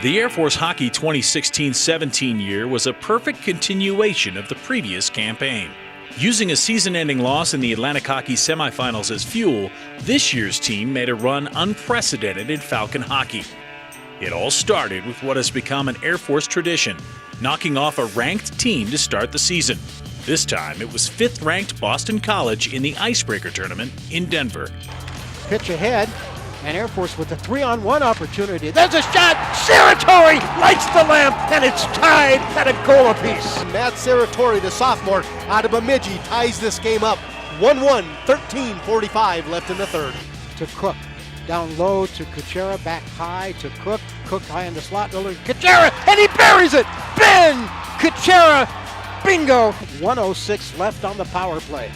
The Air Force Hockey 2016-17 year was a perfect continuation of the previous campaign. Using a season-ending loss in the Atlantic Hockey semifinals as fuel, this year's team made a run unprecedented in Falcon hockey. It all started with what has become an Air Force tradition, knocking off a ranked team to start the season. This time, it was 5th-ranked Boston College in the Icebreaker Tournament in Denver. Pitch ahead, and Air Force with a 3-on-1 opportunity. There's a shot! Saratori lights the lamp, and it's tied at a goal apiece. Matt Saratori, the sophomore out of Bemidji, ties this game up. 1-1, 13:45 left in the third. To Cook. Down low to Kuchera, back high to Cook. Cook high in the slot. Kuchera, and he buries it! Ben Kuchera! Bingo! 1:06 left on the power play.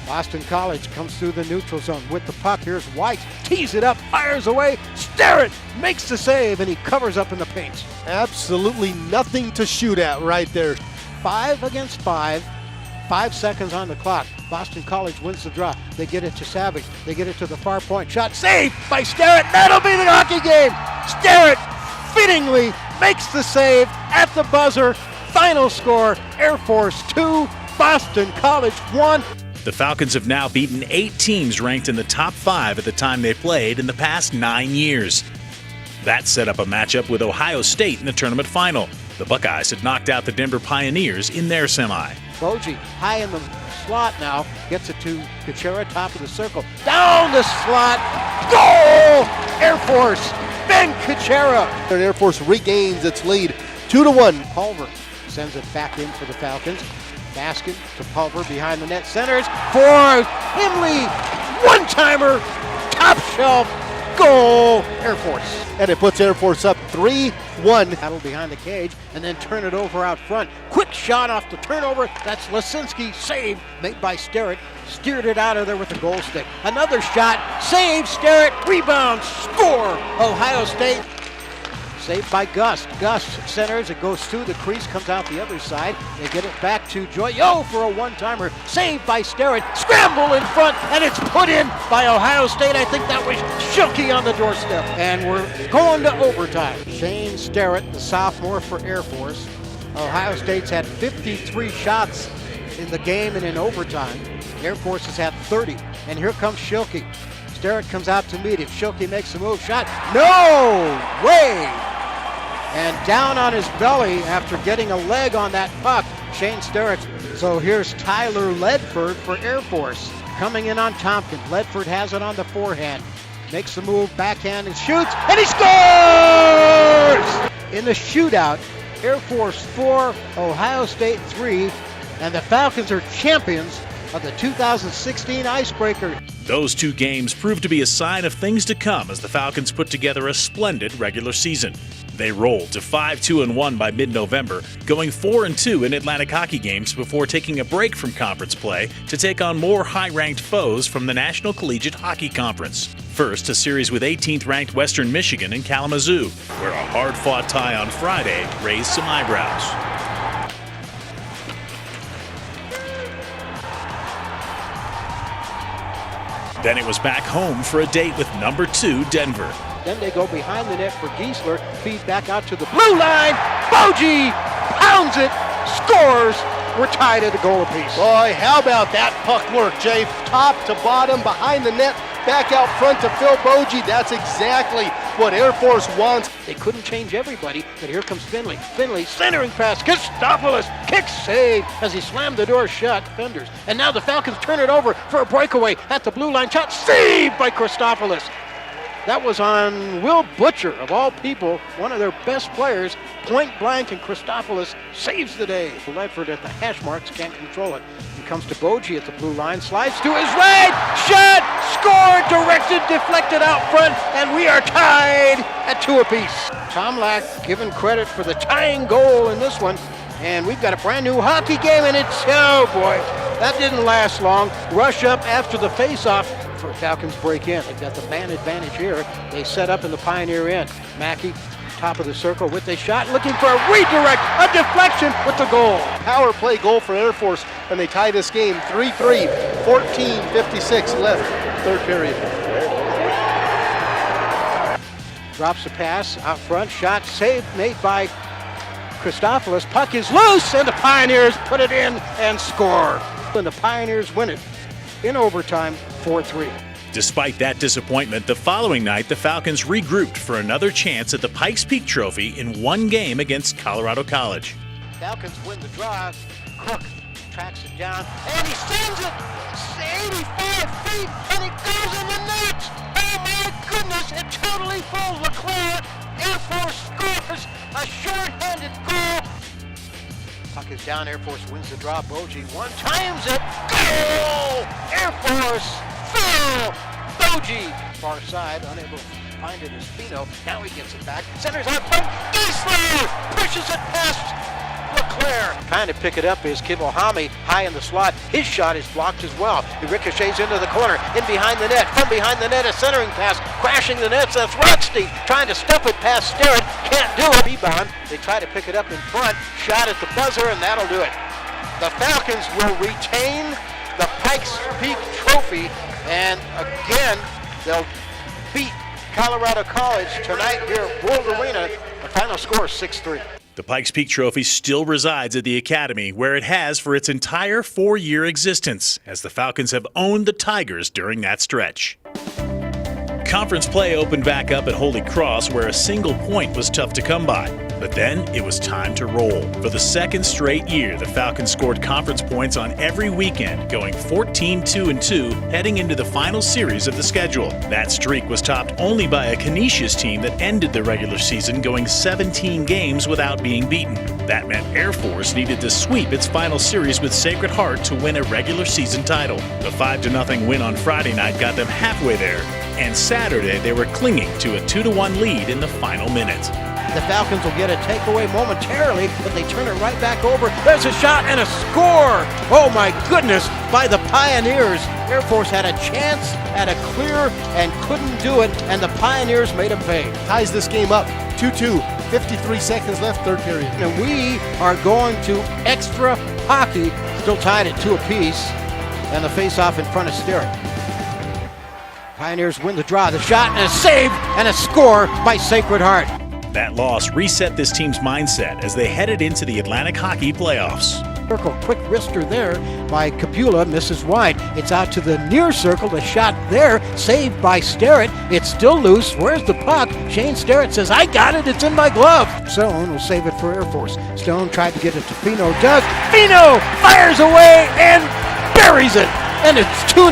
Boston College comes through the neutral zone with the puck. Here's White, tees it up, fires away. Starrett makes the save, and he covers up in the paint. Absolutely nothing to shoot at right there. 5 against 5. 5 seconds on the clock. Boston College wins the draw. They get it to Savage. They get it to the far point. Shot saved by Starrett. That'll be the hockey game. Starrett fittingly makes the save at the buzzer. Final score, Air Force 2, Boston College 1. The Falcons have now beaten 8 teams ranked in the top 5 at the time they played in the past 9 years. That set up a matchup with Ohio State in the tournament final. The Buckeyes had knocked out the Denver Pioneers in their semi. Boji high in the slot now, gets it to Kuchera, top of the circle. Down the slot, goal! Air Force, Ben Kuchera. And Air Force regains its lead, 2-1. Pulver sends it back in for the Falcons. Baskin to Pulver behind the net, centers for Himley. One-timer, top shelf, goal, Air Force. And it puts Air Force up 3-1. Battle behind the cage and then turn it over out front. Quick shot off the turnover. That's Lasinski. Save made by Starrett. Steered it out of there with the goal stick. Another shot. Save. Starrett. Rebound. Score. Ohio State. Saved by Gust. Gust centers. It goes through the crease. Comes out the other side. They get it back to Joyo for a one-timer. Saved by Starrett. Scramble in front. And it's put in by Ohio State. I think that was Schilke on the doorstep. And we're going to overtime. Shane Starrett, the sophomore for Air Force. Ohio State's had 53 shots in the game and in overtime. Air Force has had 30. And here comes Schilke. Starrett comes out to meet him. Schilke makes a move. Shot. No way! And down on his belly after getting a leg on that puck, Shane Starrett. So here's Tyler Ledford for Air Force. Coming in on Tompkins. Ledford has it on the forehand. Makes the move, backhand, and shoots, and he scores! In the shootout, Air Force 4, Ohio State 3, and the Falcons are champions of the 2016 Icebreaker. Those 2 games proved to be a sign of things to come as the Falcons put together a splendid regular season. They rolled to 5-2-1 by mid-November, going 4-2 in Atlantic hockey games before taking a break from conference play to take on more high-ranked foes from the National Collegiate Hockey Conference. First, a series with 18th-ranked Western Michigan in Kalamazoo, where a hard-fought tie on Friday raised some eyebrows. Then it was back home for a date with number 2 Denver. Then they go behind the net for Giesler, feed back out to the blue line. Boji pounds it, scores. We're tied at a goal apiece. Boy, how about that puck work, Jay? Top to bottom, behind the net, back out front to Phil Boji. That's exactly what Air Force wants. They couldn't change everybody, but here comes Finley. Finley centering pass. Christopoulos kick save as he slammed the door shut. Defenders. And now the Falcons turn it over for a breakaway at the blue line. Shot saved by Christopoulos. That was on Will Butcher, of all people, one of their best players, point blank, and Christopoulos saves the day. Ledford at the hash marks, can't control it. He comes to Boji at the blue line, slides to his right, shot, scored, directed, deflected out front, and we are tied at 2 apiece. Tom Lack given credit for the tying goal in this one, and we've got a brand new hockey game, and it's, oh boy, that didn't last long. Rush up after the face-off. Falcons break in. They've got the man advantage here. They set up in the Pioneer end. Mackey, top of the circle with a shot, looking for a redirect, a deflection with the goal. Power play goal for Air Force, and they tie this game 3-3, 14:56 left, third period. drops the pass out front, shot saved, made by Christopoulos. Puck is loose, and the Pioneers put it in and score. And the Pioneers win it in overtime, 4-3. Despite that disappointment, the following night the Falcons regrouped for another chance at the Pikes Peak Trophy in one game against Colorado College. Falcons win the draw. Cook tracks it down, and he sends it 85 feet, and it goes in the net. Oh my goodness, it totally fools Leclerc. Air Force scores a short-handed goal. Puck is down, Air Force wins the draw. Boji one-times it. Goal! Air Force, foul! Boji, far side, unable to find it as Fino. Now he gets it back. Centers out front. Eastler pushes it past Leclerc. Trying to pick it up is Kibohami, high in the slot. His shot is blocked as well. He ricochets into the corner, in behind the net. From behind the net, a centering pass, crashing the nets. That's Rodstein trying to stuff it past Sterrett. Can't do it. Rebound. They try to pick it up in front. Shot at the buzzer, and that'll do it. The Falcons will retain the Pikes Peak Trophy, and again, they'll beat Colorado College tonight here at World Arena. The final score is 6-3. The Pikes Peak Trophy still resides at the Academy, where it has for its entire 4-year existence, as the Falcons have owned the Tigers during that stretch. Conference play opened back up at Holy Cross, where a single point was tough to come by. But then it was time to roll. For the second straight year, the Falcons scored conference points on every weekend, going 14-2-2, heading into the final series of the schedule. That streak was topped only by a Canisius team that ended the regular season going 17 games without being beaten. That meant Air Force needed to sweep its final series with Sacred Heart to win a regular season title. The 5-0 win on Friday night got them halfway there, and Saturday they were clinging to a 2-1 lead in the final minute. The Falcons will get a takeaway momentarily, but they turn it right back over. There's a shot and a score! Oh my goodness, by the Pioneers. Air Force had a chance at a clear and couldn't do it, and the Pioneers made them pay. Ties this game up, 2-2, 53 seconds left, third period. And we are going to extra hockey, still tied at 2 apiece, and the face-off in front of Sterrett. Pioneers win the draw, the shot, and a save, and a score by Sacred Heart. That loss reset this team's mindset as they headed into the Atlantic Hockey playoffs. Circle, quick wrister there by Capula, misses wide. It's out to the near circle, the shot there, saved by Sterrett. It's still loose. Where's the puck? Shane Sterrett says, I got it, it's in my glove. Stone will save it for Air Force. Stone tried to get it to Fino, does. Fino fires away and buries it. And it's 2-0,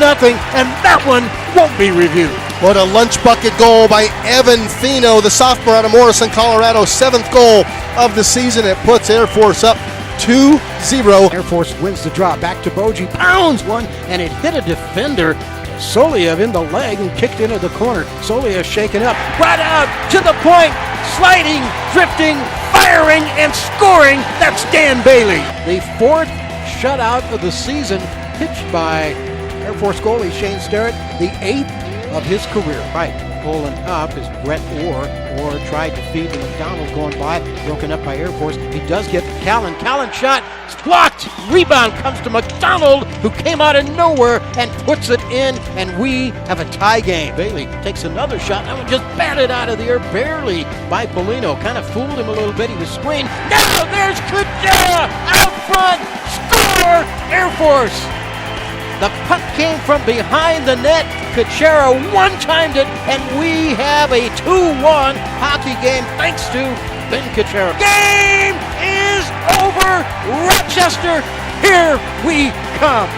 and that one won't be reviewed. What a lunch bucket goal by Evan Fino, the sophomore out of Morrison, Colorado. 7th goal of the season. It puts Air Force up 2-0. Air Force wins the draw. Back to Boji. Pounds one, and it hit a defender. Soliev in the leg and kicked into the corner. Soliev shaken up. Brought out to the point. Sliding, drifting, firing, and scoring. That's Dan Bailey. The 4th shutout of the season, pitched by Air Force goalie Shane Sterrett, the 8th of his career. Right, pulling up is Brett Orr. Orr tried to feed to McDonald going by, broken up by Air Force. He does get Callan. Callan shot, blocked. Rebound comes to McDonald, who came out of nowhere and puts it in, and we have a tie game. Bailey takes another shot. That one just batted out of the air barely by Polino. Kind of fooled him a little bit. He was screened. Now there's Kujera out front. Score! Air Force. The puck came from behind the net. Kuchera one-timed it, and we have a 2-1 hockey game thanks to Ben Kuchera. Game is over. Rochester, here we come.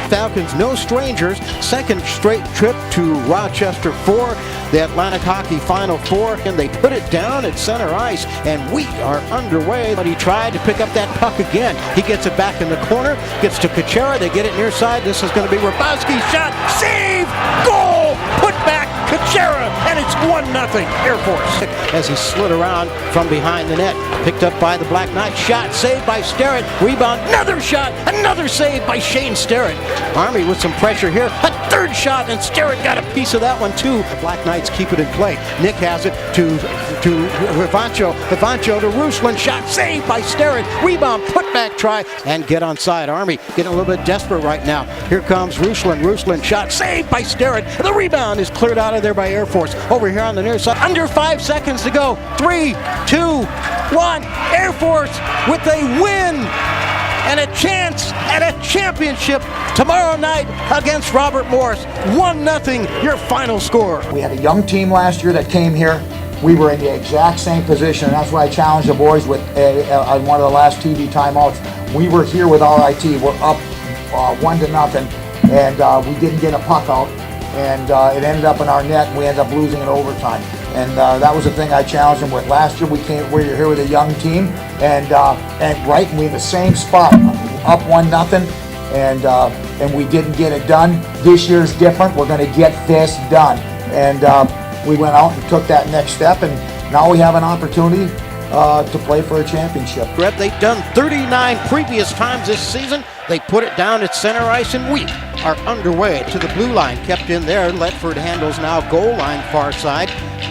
Falcons, no strangers. 2nd straight trip to Rochester for the Atlantic Hockey Final Four, and they put it down at center ice, and we are underway. But he tried to pick up that puck again. He gets it back in the corner, gets to Kuchera. They get it near side. This is going to be Rabowski's shot. Save! Goal! Put back Kuchera, and it's 1-0 Air Force. As he slid around from behind the net, picked up by the Black Knights. Shot saved by Sterrett. Rebound, another shot, another save by Shane Sterrett. Army with some pressure here. A 3rd shot, and Sterrett got a piece of that one too. The Black Knights keep it in play. Nick has it to Vivancho. Vivancho to Ruslan. Shot saved by Sterrett. Rebound, put back try, and get onside. Army getting a little bit desperate right now. Here comes Ruslan. Ruslan shot saved by Sterrett. The rebound is cleared out of there by Air Force. Over here on on the near side. Under 5 seconds to go. 3, 2, 1. Air Force with a win and a chance at a championship tomorrow night against Robert Morris. 1-0 your final score. We had a young team last year that came here. We were in the exact same position, and that's why I challenged the boys with on one of the last TV timeouts. We were here with RIT. We're up 1-0, and we didn't get a puck out, and it ended up in our net, and we ended up losing in overtime. And that was the thing I challenged them with. Last year we were here with a young team, and we in the same spot, up 1-0, and we didn't get it done. This year's different. We're going to get this done, and we went out and took that next step, and now we have an opportunity to play for a championship. They've done 39 previous times this season. They put it down at center ice, and we are underway to the blue line. Kept in there. Ledford handles now goal line far side.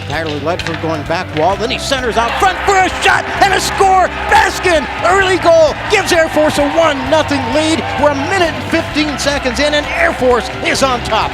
Tyler Ledford going back wall. Then he centers out front for a shot and a score. Baskin, early goal, gives Air Force a 1-0 lead. We're a minute and 15 seconds in, and Air Force is on top.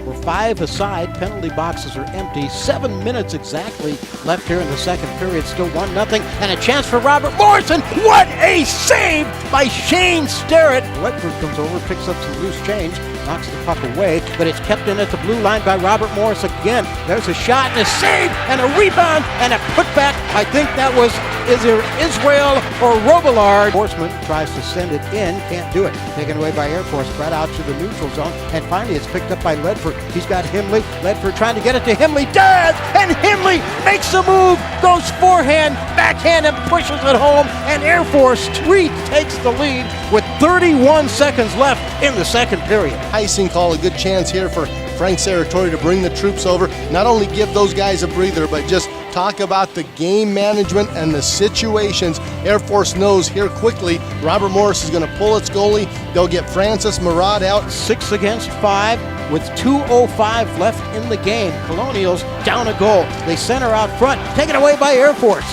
We're 5 aside. Penalty boxes are empty. 7 minutes exactly left here in the second period. Still 1-0, and a chance for Robert Morrison. What a save by Shane Sterrett. Ledford comes over, picks up some loose change, knocks the puck away, but it's kept in at the blue line by Robert Morris again. There's a shot and a save and a rebound and a putback. I think that was either Israel or Robillard. Horseman tries to send it in, can't do it. Taken away by Air Force, spread out to the neutral zone, and finally it's picked up by Ledford. He's got Himley. Ledford trying to get it to Himley. Does! And Himley makes a move, goes forehand, backhand, and pushes it home, and Air Force retakes the lead with 31 seconds left in the second period. Icing call, a good chance here for Frank Serratori to bring the troops over. Not only give those guys a breather, but just talk about the game management and the situations. Air Force knows here quickly Robert Morris is going to pull its goalie. They'll get Francis Murad out. 6 against 5 with 2:05 left in the game. Colonials down a goal. They center out front, taken away by Air Force.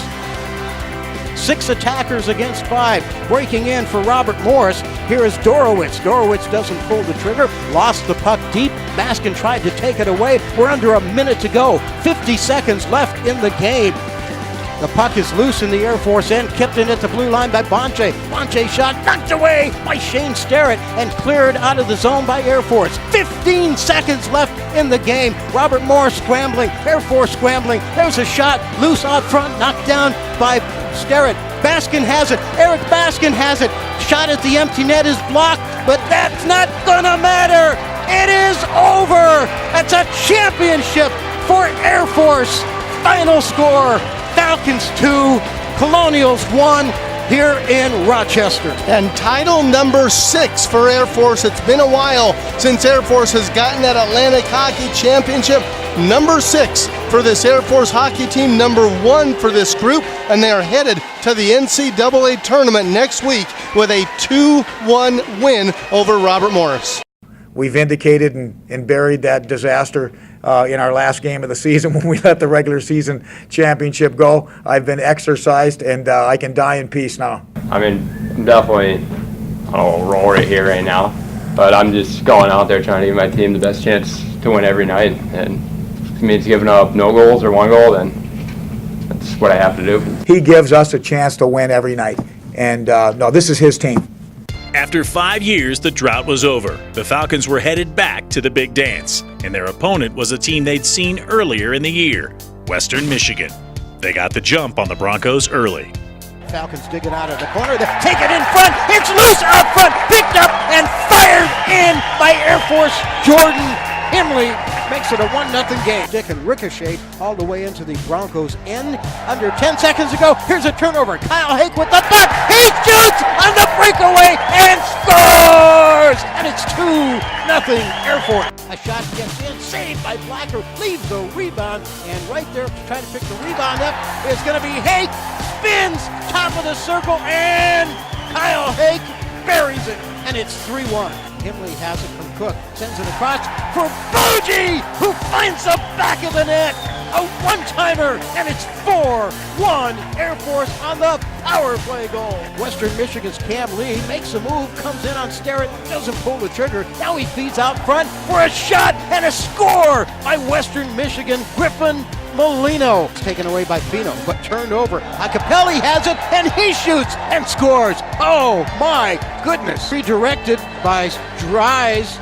6 attackers against 5. Breaking in for Robert Morris. Here is Dorowitz. Dorowitz doesn't pull the trigger. Lost the puck deep. Baskin tried to take it away. We're under a minute to go. 50 seconds left in the game. The puck is loose in the Air Force end, kept in at the blue line by Bonche. Bonche shot knocked away by Shane Sterrett and cleared out of the zone by Air Force. 15 seconds left in the game. Robert Morris scrambling, Air Force scrambling. There's a shot loose out front, knocked down by Sterrett. Baskin has it. Eric Baskin has it. Shot at the empty net is blocked, but that's not gonna matter. It is over. That's a championship for Air Force. Final score: Falcons 2, Colonials 1 here in Rochester. And title number 6 for Air Force. It's been a while since Air Force has gotten that Atlantic Hockey Championship. Number 6 for this Air Force hockey team, number 1 for this group, and they are headed to the NCAA tournament next week with a 2-1 win over Robert Morris. We vindicated and buried that disaster in our last game of the season when we let the regular season championship go. I've been exercised, and I can die in peace now. I mean, I'm definitely on a roll right here right now, but I'm just going out there trying to give my team the best chance to win every night, and if it means giving up no goals or 1 goal, then that's what I have to do. He gives us a chance to win every night, and no, this is his team. After 5 years, the drought was over. The Falcons were headed back to the big dance, and their opponent was a team they'd seen earlier in the year, Western Michigan. They got the jump on the Broncos early. Falcons dig it out of the corner. They take it in front. It's loose out front. Picked up and fired in by Air Force Jordan Himley. Makes it a 1-0 game. Dick and ricochet all the way into the Broncos end. Under 10 seconds to go. Here's a turnover. Kyle Hake with the puck. He shoots on the breakaway and scores! And it's 2-0 Air Force. A shot gets in. Saved by Blacker. Leaves the rebound. And right there to try to pick the rebound up is going to be Hake. Spins top of the circle. And Kyle Hake buries it. And it's 3-1. Himley has it from Cook, sends it across for Boji, who finds the back of the net. A one-timer, and it's 4-1 Air Force on the power play goal. Western Michigan's Cam Lee makes a move, comes in on Sterrett, doesn't pull the trigger. Now he feeds out front for a shot and a score by Western Michigan. Griffin Molino. It's taken away by Fino, but turned over. Acapelli has it, and he shoots and scores. Oh my goodness. Redirected by Dries.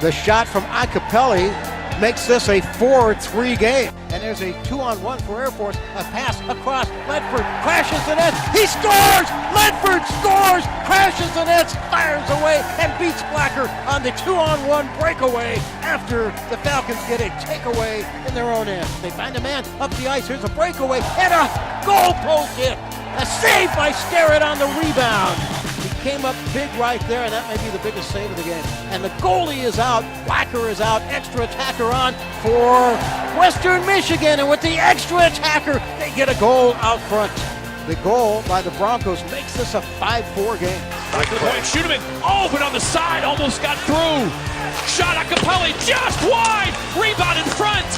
The shot from Acapelli makes this a 4-3 game. And there's a 2-on-1 for Air Force. A pass across. Ledford crashes the net. He scores! Ledford scores! Crashes the nets, fires away, and beats Blacker on the 2-on-1 breakaway after the Falcons get a takeaway in their own end. They find a man up the ice. Here's a breakaway and a goal post hit. A save by Sterrett on the rebound. He came up big right there, and that may be the biggest save of the game. And the goalie is out. Blacker is out. Extra attacker on for Western Michigan. And with the extra attacker, they get a goal out front. The goal by the Broncos makes this a 5-4 game. Back to the point, Schumann. Oh, but on the side, almost got through. Shot Acapelli just wide. Rebound in front.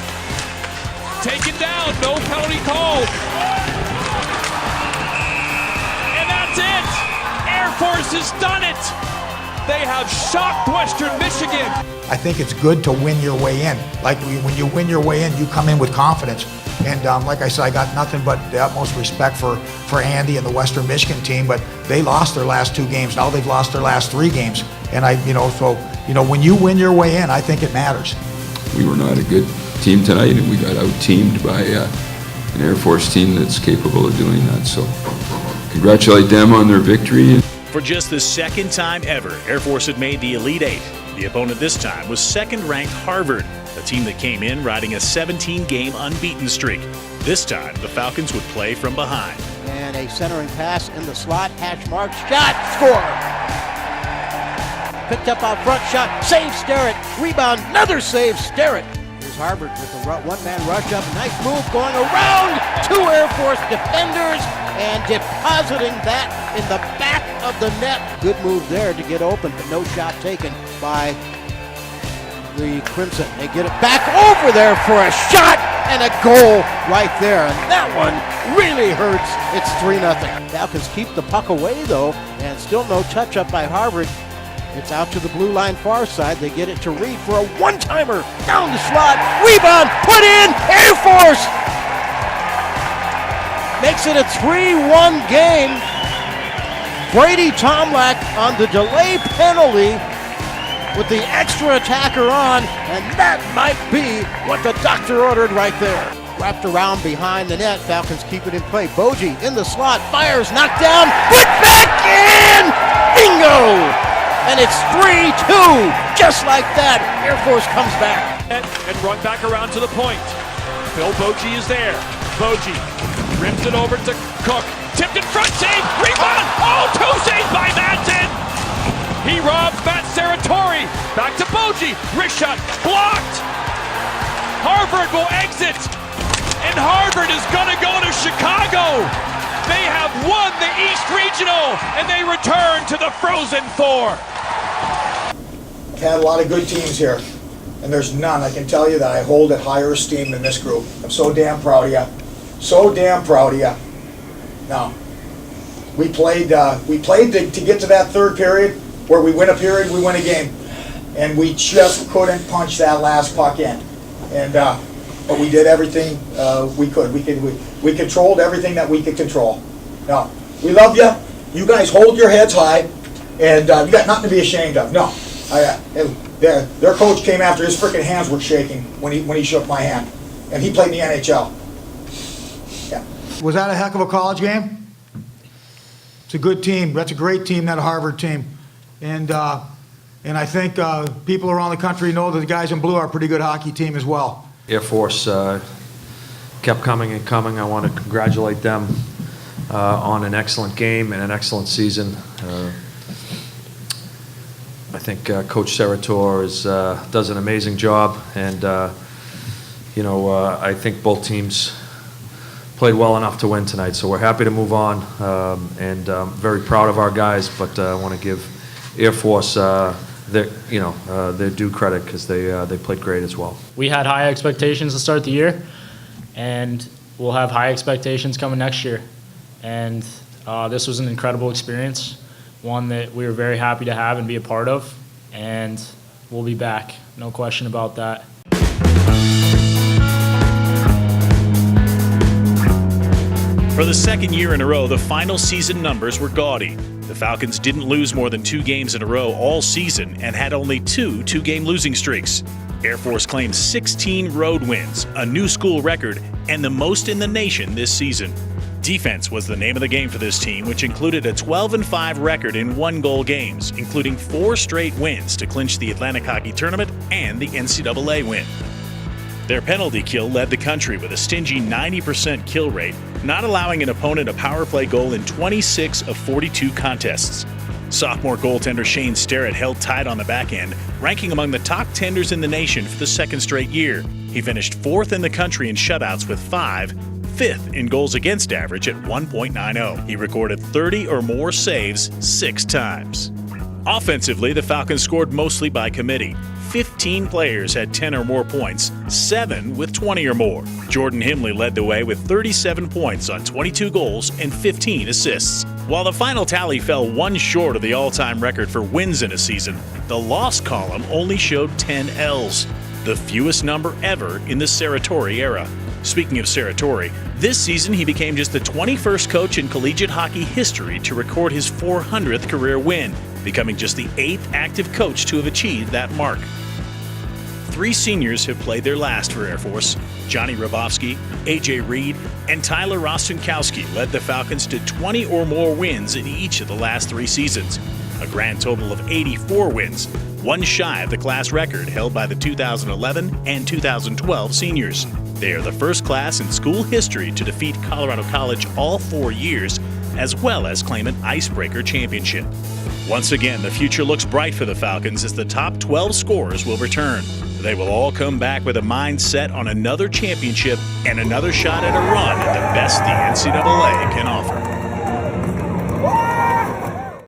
Taken down, no penalty called. And that's it. Air Force has done it. They have shocked Western Michigan. I think it's good to win your way in. Like when you win your way in, you come in with confidence. And like I said, I got nothing but the utmost respect for Andy and the Western Michigan team, but they lost their last 2 games. Now they've lost their last 3 games. And when you win your way in, I think it matters. We were not a good team tonight, and we got out-teamed by an Air Force team that's capable of doing that. So congratulate them on their victory. For just the second time ever, Air Force had made the Elite Eight. The opponent this time was second-ranked Harvard, a team that came in riding a 17-game unbeaten streak. This time, the Falcons would play from behind. And a centering pass in the slot, hash mark, shot, score! Picked up out front, shot, save Sterrett, rebound, another save Sterrett. Here's Harvard with a one-man rush up, nice move going around 2 Air Force defenders and depositing that in the back of the net. Good move there to get open, but no shot taken by the Crimson. They get it back over there for a shot and a goal right there. And that one really hurts. It's 3-0. Falcons keep the puck away though, and still no touch up by Harvard. It's out to the blue line far side. They get it to Reed for a one-timer down the slot. Rebound, put in, Air Force! Makes it a 3-1 game. Brady Tomlak on the delay penalty with the extra attacker on, and that might be what the doctor ordered right there. Wrapped around behind the net, Falcons keep it in play. Boji in the slot, fires, knocked down, put back in! Bingo! And it's 3-2, just like that. Air Force comes back. And run back around to the point. Bill Boji is there. Boji rims it over to Cook. Tipped in front, save, rebound! Oh, 2 saves by Madsen! He robs Matt Serratori. Back to Boji. Wrist shot blocked. Harvard will exit. And Harvard is going to go to Chicago. They have won the East Regional, and they return to the Frozen Four. Had a lot of good teams here, and there's none, I can tell you, that I hold at higher esteem than this group. I'm so damn proud of you. So damn proud of you. Now, we played to get to that third period, where we win a period, we win a game. And we just couldn't punch that last puck in. And but we did everything we could. We controlled everything that we could control. Now, we love you. You guys hold your heads high, and you got nothing to be ashamed of. No, their coach came after, his freaking hands were shaking when he shook my hand, and he played in the NHL. Yeah. Was that a heck of a college game? It's a good team. That's a great team, that Harvard team, and I think people around the country know that the guys in blue are a pretty good hockey team as well. Air Force kept coming and coming. I want to congratulate them on an excellent game and an excellent season. I think Coach Serrator does an amazing job, and I think both teams played well enough to win tonight. So we're happy to move on, and very proud of our guys. But I want to give Air Force their due credit, because they played great as well. We had high expectations to start the year, and we'll have high expectations coming next year. And this was an incredible experience, one that we were very happy to have and be a part of, and we'll be back, no question about that. For the second year in a row, the final season numbers were gaudy. The Falcons didn't lose more than 2 games in a row all season and had only 2 two-game losing streaks. Air Force claimed 16 road wins, a new school record, and the most in the nation this season. Defense was the name of the game for this team, which included a 12-5 record in 1-goal games, including 4 straight wins to clinch the Atlantic Hockey Tournament and the NCAA win. Their penalty kill led the country with a stingy 90% kill rate, not allowing an opponent a power play goal in 26 of 42 contests. Sophomore goaltender Shane Sterrett held tight on the back end, ranking among the top tenders in the nation for the second straight year. He finished 4th in the country in shutouts with 5, 5th in goals against average at 1.90. He recorded 30 or more saves 6 times. Offensively, the Falcons scored mostly by committee. 15 players had 10 or more points, 7 with 20 or more. Jordan Himley led the way with 37 points on 22 goals and 15 assists. While the final tally fell 1 short of the all-time record for wins in a season, the loss column only showed 10 L's, the fewest number ever in the Serratore era. Speaking of Serratore, this season he became just the 21st coach in collegiate hockey history to record his 400th career win, becoming just the 8th active coach to have achieved that mark. 3 seniors have played their last for Air Force. Johnny Rabovsky, A.J. Reed, and Tyler Rostenkowski led the Falcons to 20 or more wins in each of the last 3 seasons, a grand total of 84 wins, 1 shy of the class record held by the 2011 and 2012 seniors. They are the first class in school history to defeat Colorado College all 4 years, as well as claim an icebreaker championship. Once again, the future looks bright for the Falcons as the top 12 scorers will return. They will all come back with a mind set on another championship and another shot at a run at the best the NCAA can offer.